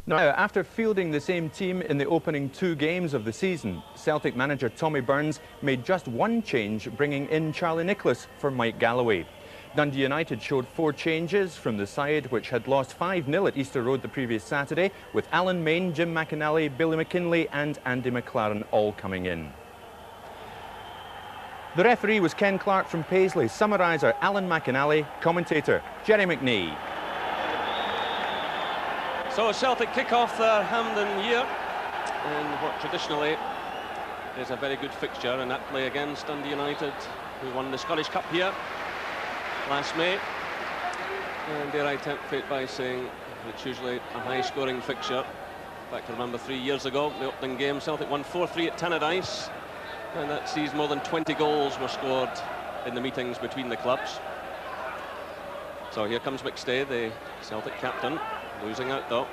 Now, after fielding the same team in the opening 2 games of the season, Celtic manager Tommy Burns made just one change, bringing in Charlie Nicholas for Mike Galloway. Dundee United showed 4 changes from the side, which had lost 5-0 at Easter Road the previous Saturday, with Alan Main, Jim McInally, Billy McKinlay and Andy McLaren all coming in. The referee was Ken Clark from Paisley, summariser Alan McInally, commentator Jerry McNee. So Celtic kick off their Hampden year in what traditionally is a very good fixture, and that play against Dundee United, who won the Scottish Cup here last May. And dare I tempt fate by saying it's usually a high-scoring fixture. In fact, I remember 3 years ago, the opening game, Celtic won 4-3 at Tannadice, and that sees more than 20 goals were scored in the meetings between the clubs. So here comes McStay, the Celtic captain. Losing out though,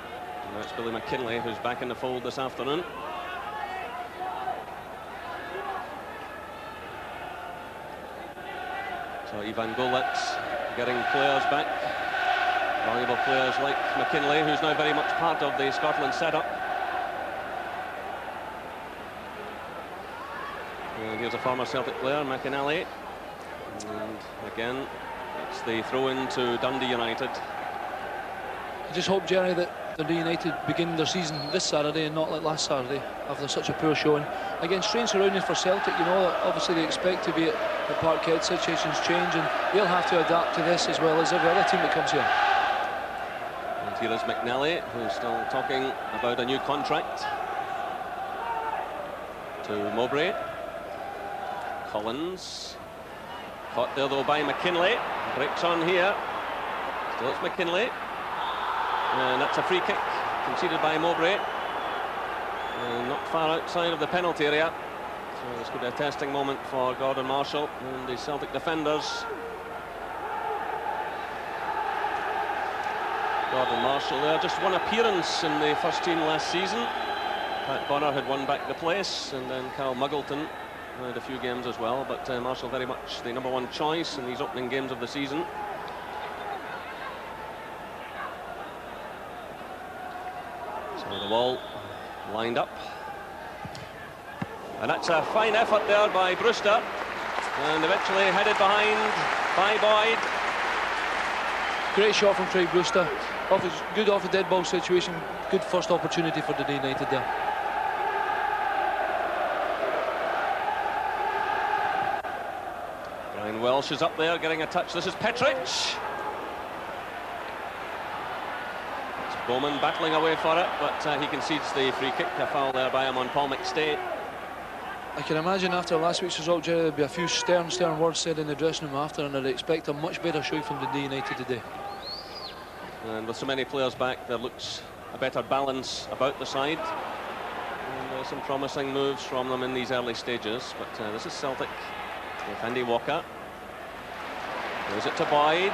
and that's Billy McKinlay, who's back in the fold this afternoon. So Ivan Golet's getting players back, valuable players like McKinlay, who's now very much part of the Scotland setup. And here's a former Celtic player, McInally, and again it's the throw-in to Dundee United. I just hope, Jerry, that Dundee United begin their season this Saturday and not like last Saturday after such a poor showing. Again, strange surroundings for Celtic, you know, obviously they expect to be at the Parkhead, situations change and they'll have to adapt to this as well as every other team that comes here. And here is McNally, who's still talking about a new contract. To Mowbray. Collins. Caught there though by McKinlay. Breaks on here. Still it's McKinlay. And that's a free kick conceded by Mowbray, not far outside of the penalty area. So this could be a testing moment for Gordon Marshall and the Celtic defenders. Gordon Marshall there, just one appearance in the first team last season. Pat Bonner had won back the place, and then Carl Muggleton had a few games as well, but Marshall very much the #1 choice in these opening games of the season. So the wall lined up, and that's a fine effort there by Brewster, and eventually headed behind by Boyd. Great shot from Craig Brewster, good off the dead ball situation, good first opportunity for Dundee United there. Brian Welsh is up there getting a touch. This is Petric. Bowman battling away for it, but he concedes the free kick. A foul there by him on Paul McStay. I can imagine after last week's result, Jerry, there'll be a few stern words said in the dressing room after, and I'd expect a much better showing from Dundee United today. And with so many players back, there looks a better balance about the side. And some promising moves from them in these early stages. But this is Celtic with Andy Walker. Goes it to Boyd.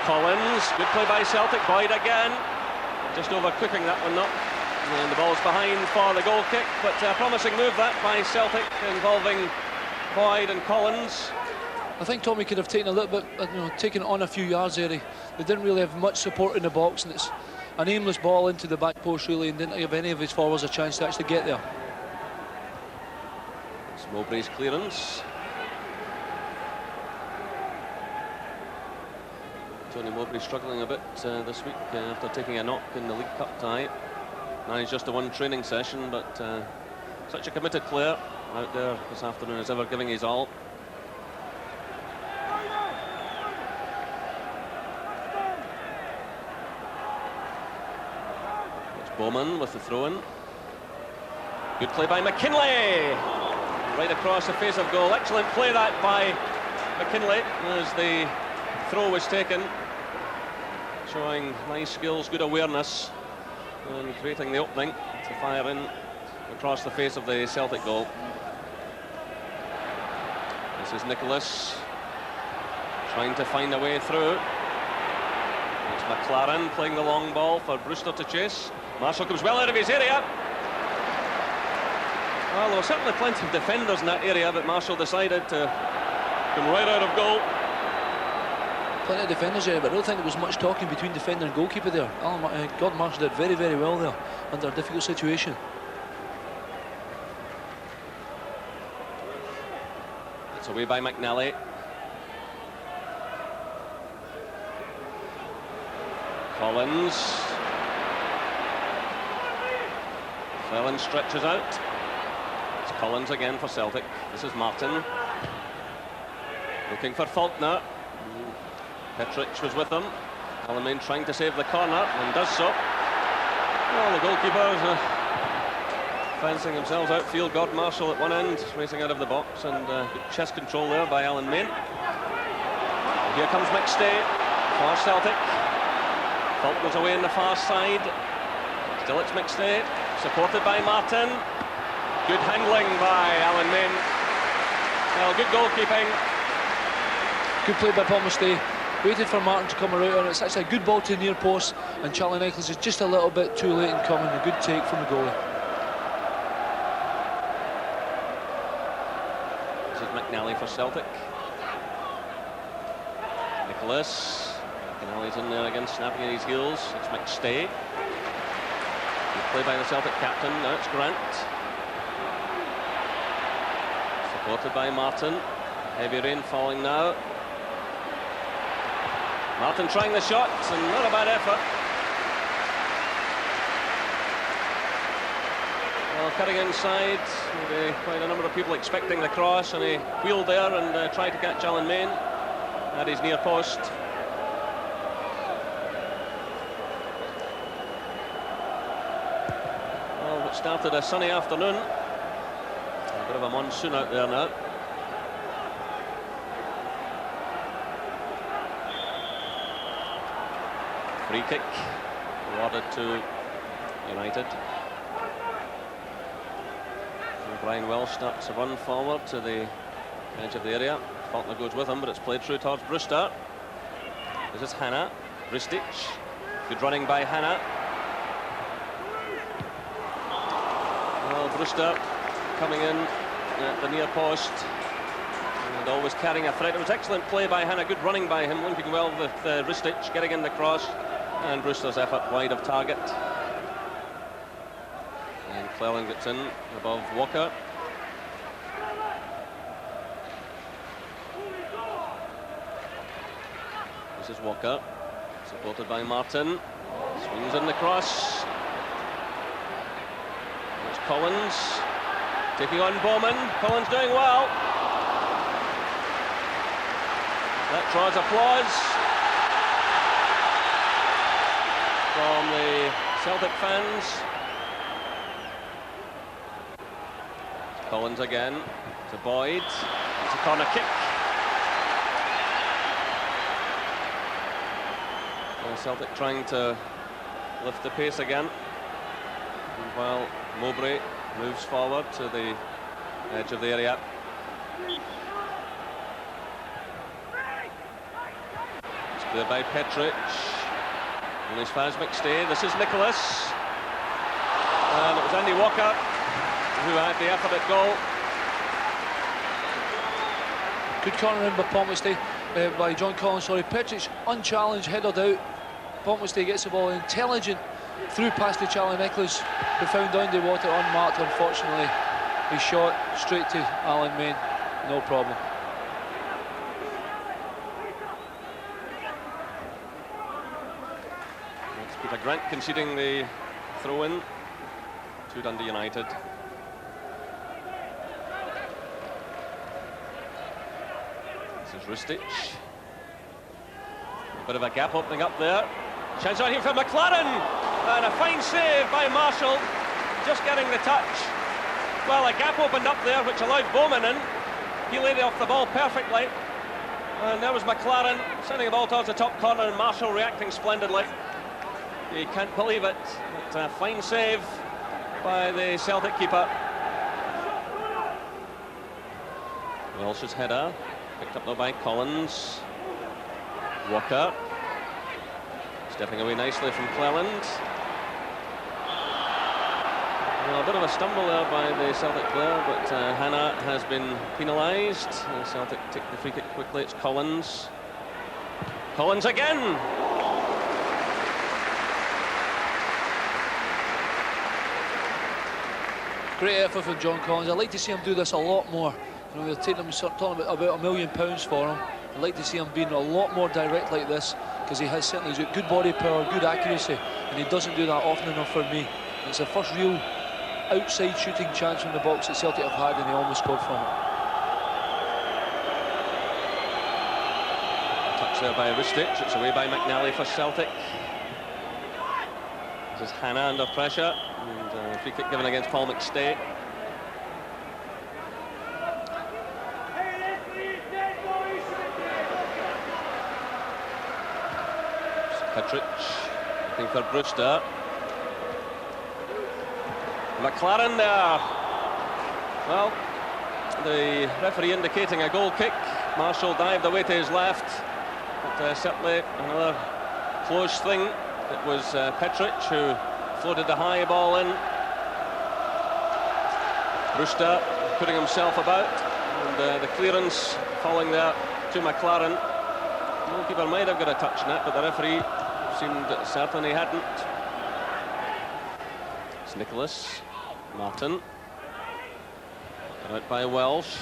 Collins, good play by Celtic. Boyd again, just overcooking that one, and the ball's behind for the goal kick, but a promising move that by Celtic involving Boyd and Collins. I think Tommy could have taken a little bit, taken it on a few yards there. They didn't really have much support in the box, and it's an aimless ball into the back post really, and didn't give any of his forwards a chance to actually get there. It's Mowbray's clearance. Tony Mowbray struggling a bit this week after taking a knock in the League Cup tie. Now he's just a one training session, but such a committed player out there this afternoon, as ever giving his all. It's Bowman with the throw-in. Good play by McKinlay, right across the face of goal. Excellent play that by McKinlay as the throw was taken, showing nice skills, good awareness, and creating the opening to fire in across the face of the Celtic goal. This is Nicholas trying to find a way through. It's McLaren playing the long ball for Brewster to chase. Marshall comes well out of his area. Well, there were certainly plenty of defenders in that area, but Marshall decided to come right out of goal. plenty of defenders there, but I don't think there was much talking between defender and goalkeeper there. Gordon Marshall did very, very well there under a difficult situation. It's away by McNally. Collins. Flelland stretches out. It's Collins again for Celtic. This is Martin. Looking for Faulkner. Petric was with him. Alan Main trying to save the corner and does so. Well, the goalkeepers fencing themselves outfield. Gordon Marshall at one end, racing out of the box, and good chest control there by Alan Main. And here comes McStay for Celtic. Faulkner's away on the far side. Still it's McStay, supported by Martin. Good handling by Alan Main. Well, good goalkeeping. Good play by Paul McStay. Waited for Martin to come around, and it's actually a good ball to the near post, and Charlie Nicholas is just a little bit too late in coming. A good take from the goalie. This is McNally for Celtic. Nicholas. McNally's in there again, snapping at his heels. It's McStay. Good play by the Celtic captain. Now it's Grant. Supported by Martin. Heavy rain falling now. Martin trying the shot, and not a bad effort. Well, cutting inside, maybe quite a number of people expecting the cross, and he wheeled there and tried to catch Alan Main at his near post. Well, it started a sunny afternoon. A bit of a monsoon out there now. Free kick awarded to United. And Brian Welsh starts a run forward to the edge of the area. Faulkner goes with him, but it's played through towards Brewster. This is Hanna. Ristic. Good running by Hanna. Well, Brewster coming in at the near post and always carrying a threat. It was excellent play by Hanna. Good running by him, linking well with Ristic, getting in the cross. And Brewster's effort wide of target. And Flelland gets in above Walker. This is Walker, supported by Martin. Swings in the cross. There's Collins, taking on Bowman. Collins doing well. That draws applause from the Celtic fans. It's Collins again to Boyd. It's a corner kick. And Celtic trying to lift the pace again. And while Mowbray moves forward to the edge of the area. It's cleared by Petric. And as far as McStay, this is Nicholas. And it was Andy Walker who had the effort at goal. Good corner in by Paul McStay, by John Collins, sorry. Petric unchallenged, headed out. Paul McStay gets the ball, intelligent through past to Charlie Nicholas, who found Dundee water unmarked. Unfortunately, he shot straight to Alan Main, no problem. It's Peter Grant conceding the throw-in to Dundee United. This is Ristic. A bit of a gap opening up there. Chance on here for McLaren, and a fine save by Marshall, just getting the touch. Well, a gap opened up there which allowed Bowman in. He laid off the ball perfectly, and there was McLaren sending the ball towards the top corner, and Marshall reacting splendidly. You can't believe it. It's a fine save by the Celtic keeper. Welsh's header, picked up though by Collins. Walker stepping away nicely from Cleland. Well, a bit of a stumble there by the Celtic player, but Hanna has been penalised. Celtic take the free kick quickly. It's Collins. Collins again. Great effort from John Collins. I'd like to see him do this a lot more. You know, they're taking him, talking about £1 million for him. I'd like to see him being a lot more direct like this, because he has certainly got good body power, good accuracy, and he doesn't do that often enough for me. And it's the first real outside shooting chance from the box that Celtic have had, and he almost scored from it. Touch there by Ristich. It's away by McNally for Celtic. This is Hannah under pressure, and free kick given against Paul McStay. Petric looking for Brewster. McLaren there. Well, the referee indicating a goal kick. Marshall dived away to his left, but certainly another close thing. It was Petric who floated the high ball in. Brewster putting himself about, and the clearance falling there to McLaren. The goalkeeper might have got a touch in it, but the referee seemed certain he hadn't. It's Nicholas. Martin. Out by Welsh.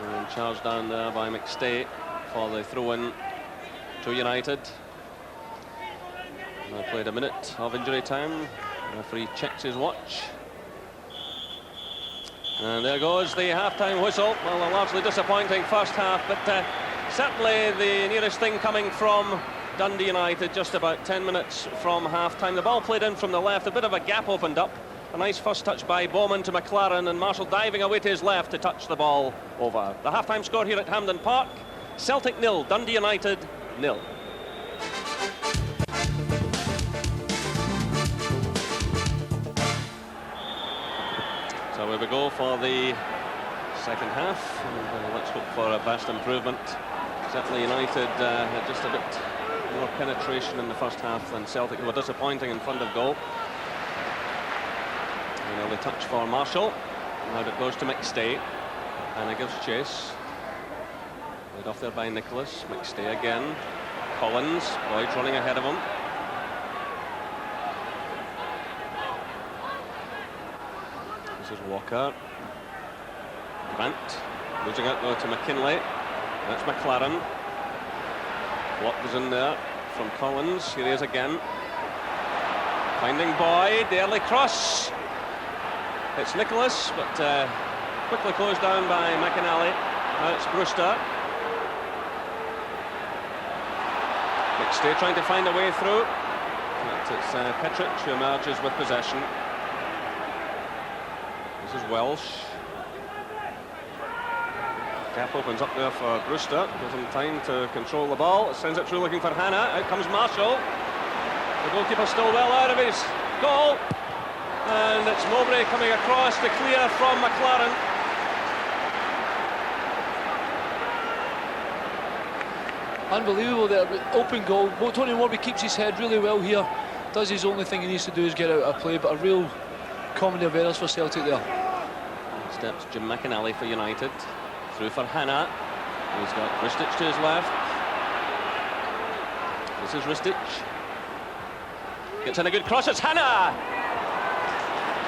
And charged down there by McStay for the throw-in to United. Now played a minute of injury time. The referee checks his watch. And there goes the half-time whistle. Well, a largely disappointing first half, but certainly the nearest thing coming from Dundee United, just about 10 minutes from half-time. The ball played in from the left, a bit of a gap opened up. A nice first touch by Bowman to McLaren, and Marshall diving away to his left to touch the ball over. The half-time score here at Hampden Park: Celtic 0, Dundee United 0. So here we go for the second half, and let's hope for a vast improvement. Certainly United had just a bit more penetration in the first half than Celtic, who were disappointing in front of goal. An early touch for Marshall. Now it goes to McStay, and it gives chase. Laid off there by Nicholas. McStay again. Collins. Lloyd running ahead of him. This is Walker. Grant. Losing out though to McKinley. That's McLaren. Block was in there from Collins. Here he is again. Finding Boyd. The early cross. It's Nicholas, but quickly closed down by McAnally. Now it's Brewster. McStay trying to find a way through. But it's Petric who emerges with possession. This is Welsh. Gap opens up there for Brewster. Gives him time to control the ball. Sends it through looking for Hannah. Out comes Marshall. The goalkeeper still well out of his goal. And it's Mowbray coming across to clear from McLaren. Unbelievable there, open goal. Tony Mowbray keeps his head really well here. Does his only thing he needs to do is get out of play, but a real comedy of errors for Celtic there. Steps Jim McAnally for United. Through for Hannah. He's got Ristich to his left. This is Ristich. Gets in a good cross, it's Hannah!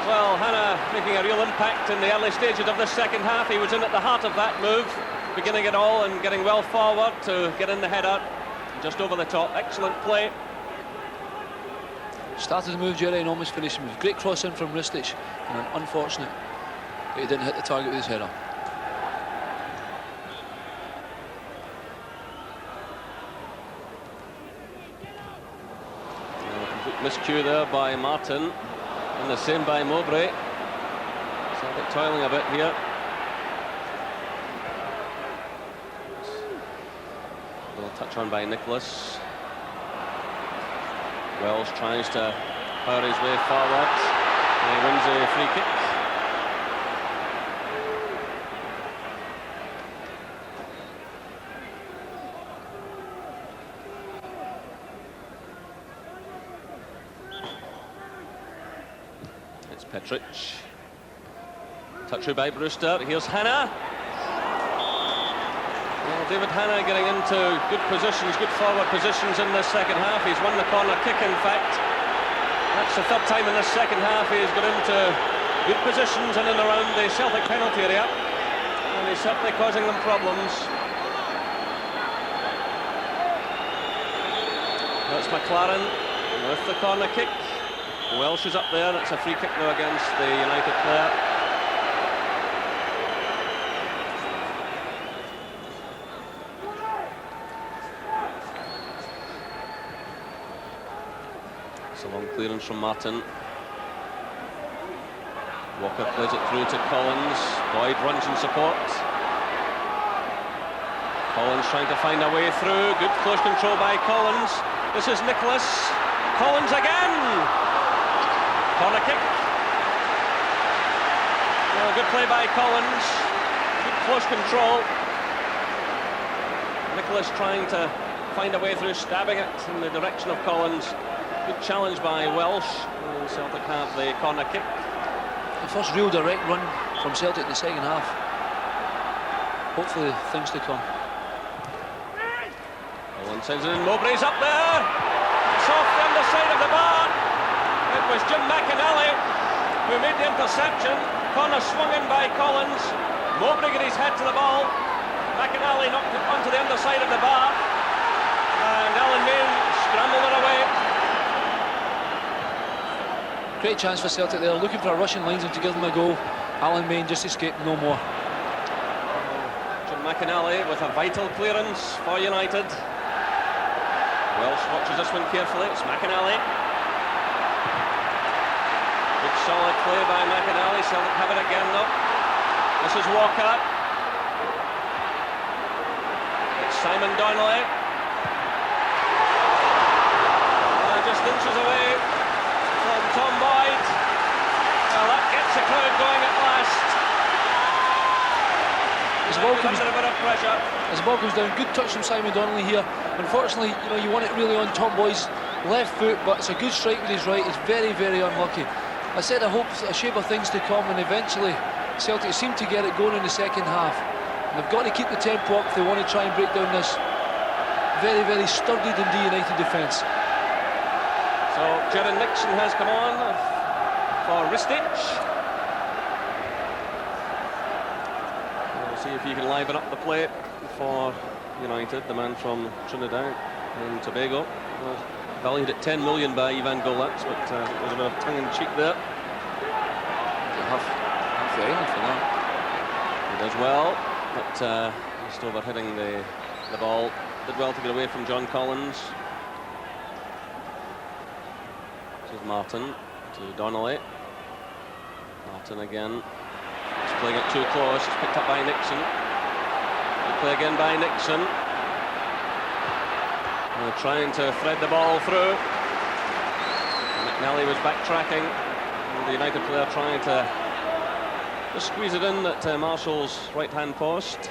Well, Hannah making a real impact in the early stages of this second half. He was in at the heart of that move, beginning it all and getting well forward to get in the header. Just over the top, excellent play. Started the move, Jerry, and almost finished the move. Great cross in from Ristich, and unfortunate that he didn't hit the target with his header. Miscue there by Martin, and the same by Mowbray. Celtic toiling a bit here. A little touch on by Nicholas. Wells tries to power his way forward, and he wins a free kick. Petric. Touch through by Brewster. Here's Hannah. Well, David Hanna getting into good positions, good forward positions in this second half. He's won the corner kick, in fact. That's the third time in this second half he's got into good positions in and around the Celtic penalty area. And he's certainly causing them problems. That's McLaren with the corner kick. Welsh is up there. It's a free kick now against the United player. It's a long clearance from Martin. Walker plays it through to Collins. Boyd runs in support. Collins trying to find a way through. Good close control by Collins. This is Nicholas. Collins again. Corner kick. Well, good play by Collins. Good close control. Nicholas trying to find a way through, stabbing it in the direction of Collins. Good challenge by Welsh. And Celtic have the corner kick. The first real direct run from Celtic in the second half. Hopefully things to come. Collins sends it in. Mowbray's up there. It's off the underside of the bar. It was Jim McInally who made the interception. Corner swung in by Collins. Mowbray got his head to the ball. McInally knocked it onto the underside of the bar. And Alan Main scrambled it away. Great chance for Celtic there, looking for a rushing linesman to give them a go. Alan Main just escaped, no more. Jim McInally with a vital clearance for United. Welsh watches this one carefully. It's McInally. Good solid play by McInally. Celtic have it again though. This is Walker. It's Simon Donnelly. Just inches away from Tom Boyd. Well, that gets the crowd going at last. As the ball comes, under a bit of pressure. As the ball comes down, good touch from Simon Donnelly here. Unfortunately, you want it really on Tom Boyd's left foot, but it's a good strike with his right. It's very, very unlucky. I said I hope a shape of things to come, and eventually Celtic seem to get it going in the second half. And they've got to keep the tempo up if they want to try and break down this very, very sturdy Dundee United defence. So Jaron Nixon has come on for Ristich. We'll see if he can liven up the play for United, the man from Trinidad and Tobago. Valued at 10 million by Ivan Golats, but there's a bit of tongue-in-cheek there. Half the island for that. He does well, but just over hitting the ball. Did well to get away from John Collins. This is Martin to Donnelly. Martin again. He's playing it too close. It's picked up by Nixon. Good play again by Nixon. And they're trying to thread the ball through. McNally was backtracking. And the United player trying to just squeeze it in at Marshall's right-hand post.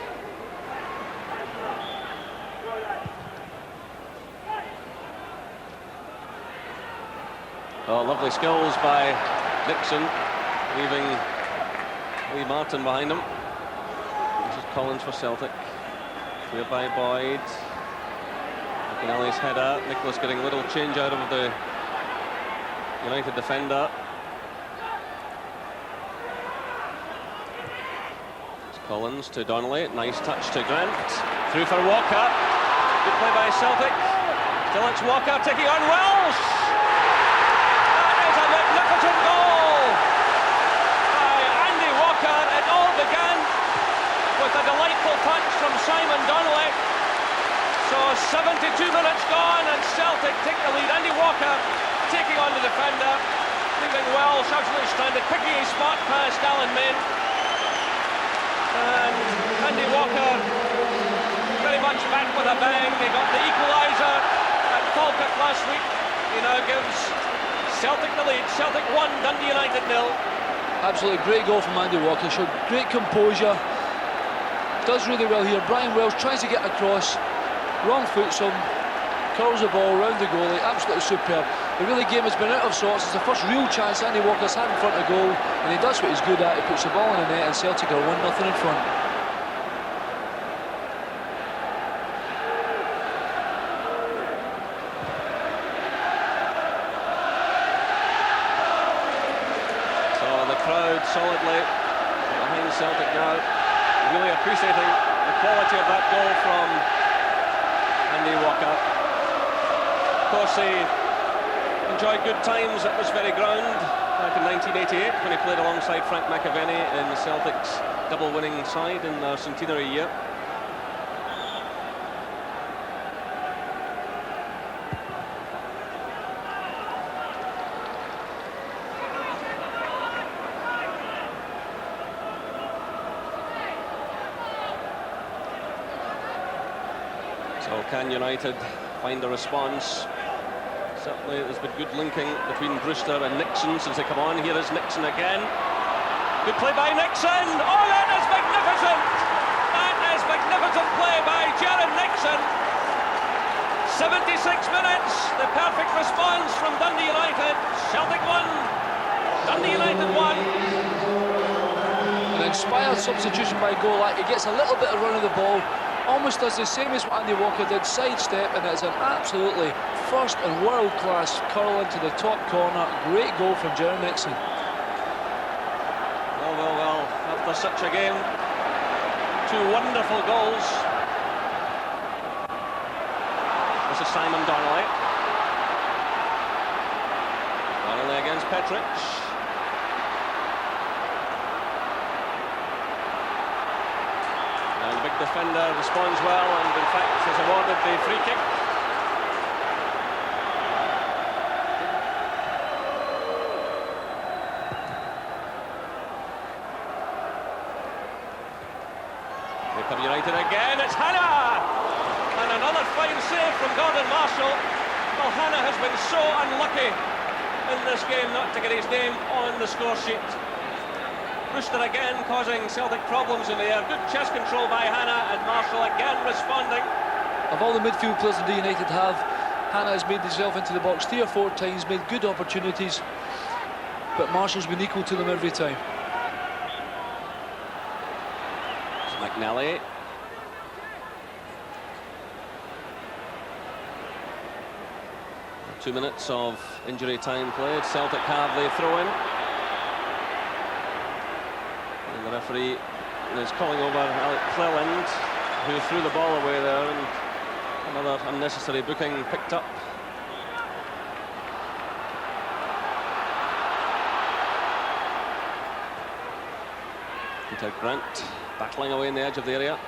Oh, lovely skills by Nixon, leaving Lee Martin behind him. This is Collins for Celtic. Cleared by Boyd. McInally's header. Nicholas getting a little change out of the United defender. It's Collins to Donnelly. Nice touch to Grant. Through for Walker. Good play by Celtic. Still it's Walker taking on Welsh. Goal by Andy Walker. It all began with a delightful touch from Simon Donnelly. So 72 minutes gone and Celtic take the lead. Andy Walker taking on the defender, leaving Welsh absolutely stranded, picking his spot past Alan Main. And Andy Walker very much back with a bang. He got the equaliser at Falkirk last week. He now gives Celtic the lead. Celtic 1, Dundee United 0. Absolutely great goal from Andy Walker. Showed great composure. Does really well here. Brian Welsh tries to get across. Wrong foots him. Curls the ball round the goalie. Absolutely superb. The really game has been out of sorts. It's the first real chance Andy Walker's had in front of goal, and he does what he's good at. He puts the ball in the net, and Celtic are 1-0 in front. solidly behind Celtic now. Really appreciating the quality of that goal from Andy Walker. Of course, he enjoyed good times at this very ground back in 1988 when he played alongside Frank McAvenny in the Celtic's double-winning side in their centenary year. So can United find a response? Certainly there's been good linking between Brewster and Nixon since they come on. Here is Nixon again. Good play by Nixon. Oh, that is magnificent! That is magnificent play by Jaron Nixon. 76 minutes, the perfect response from Dundee United. Celtic 1, Dundee United 1. An inspired substitution by Golak. He gets a little bit of run of the ball, almost does the same as what Andy Walker did, sidestep, and it's an absolutely first and world-class curl into the top corner. Great goal from Jaron Nixon. Well, after such a game, two wonderful goals. This is Simon Donnelly. Donnelly against Petric. And big defender responds well and in fact is awarded the free kick. Wickham United again, it's Hannah! And another fine save from Gordon Marshall. Well, Hannah has been so unlucky in this game not to get his name on the score sheet. Brewster again causing Celtic problems in the air. Good chest control by Hannah, and Marshall again responding. Of all the midfield players that United have, Hannah has made himself into the box 3 or 4 times, made good opportunities, but Marshall's been equal to them every time. It's McNally. Two minutes of injury time played. Celtic have the throw-in. And the referee is calling over Alec Cleland, who threw the ball away there, and another unnecessary booking picked up. Peter Grant battling away in the edge of the area.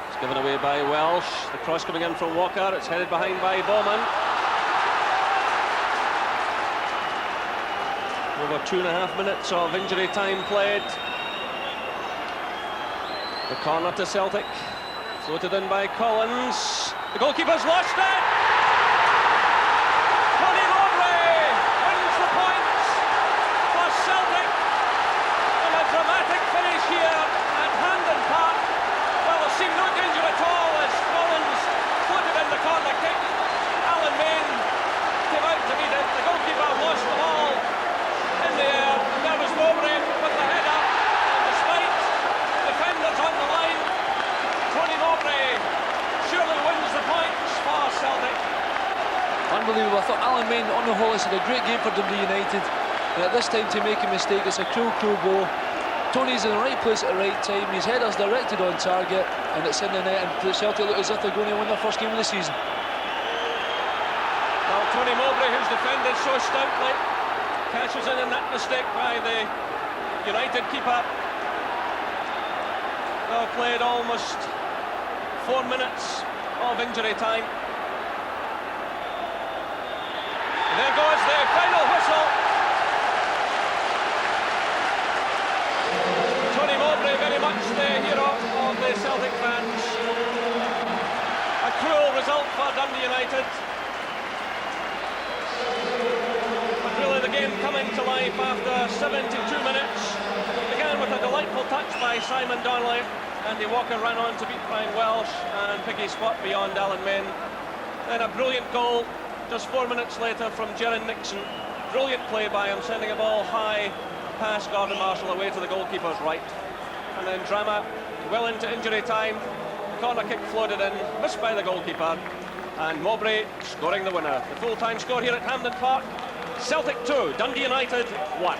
It's given away by Welsh. The cross coming in from Walker. It's headed behind by Bowman. Over 2.5 minutes of injury time played. The corner to Celtic. Floated in by Collins. The goalkeeper's lost it! Tony Mowbray wins the points for Celtic. And a dramatic finish here at Hampden Park. Well, there seemed no danger at all as Collins floated in the corner kick. Alan Main came out to meet it. The goalkeeper lost the ball in the air. There was Mowbray with the header. And despite defenders on the line, Tony Mowbray surely wins the points for Celtic. Unbelievable. I thought Alan Main on the whole has had a great game for Dundee United, and at this time to make a mistake, it's a cruel goal. Tony's in the right place at the right time, his header's directed on target, and it's in the net, and Celtic look as if they're going to win their first game of the season. Well, Tony Mowbray, who's defended so stoutly, cashes in that mistake by the United keeper. Well, played almost 4 minutes of injury time. And there goes the final whistle. Tony Mowbray very much the hero of the Celtic fans. A cruel result for Dundee United. But really the game coming to life after 72 minutes. Began with a delightful touch by Simon Donnelly. Andy Walker ran on to beat Brian Welsh and pick his spot beyond Alan Main. Then a brilliant goal just 4 minutes later from Jaron Nixon. Brilliant play by him, sending a ball high past Gordon Marshall away to the goalkeeper's right. And then drama well into injury time. Corner kick floated in, missed by the goalkeeper. And Mowbray scoring the winner. The full-time score here at Hampden Park. Celtic 2, Dundee United 1.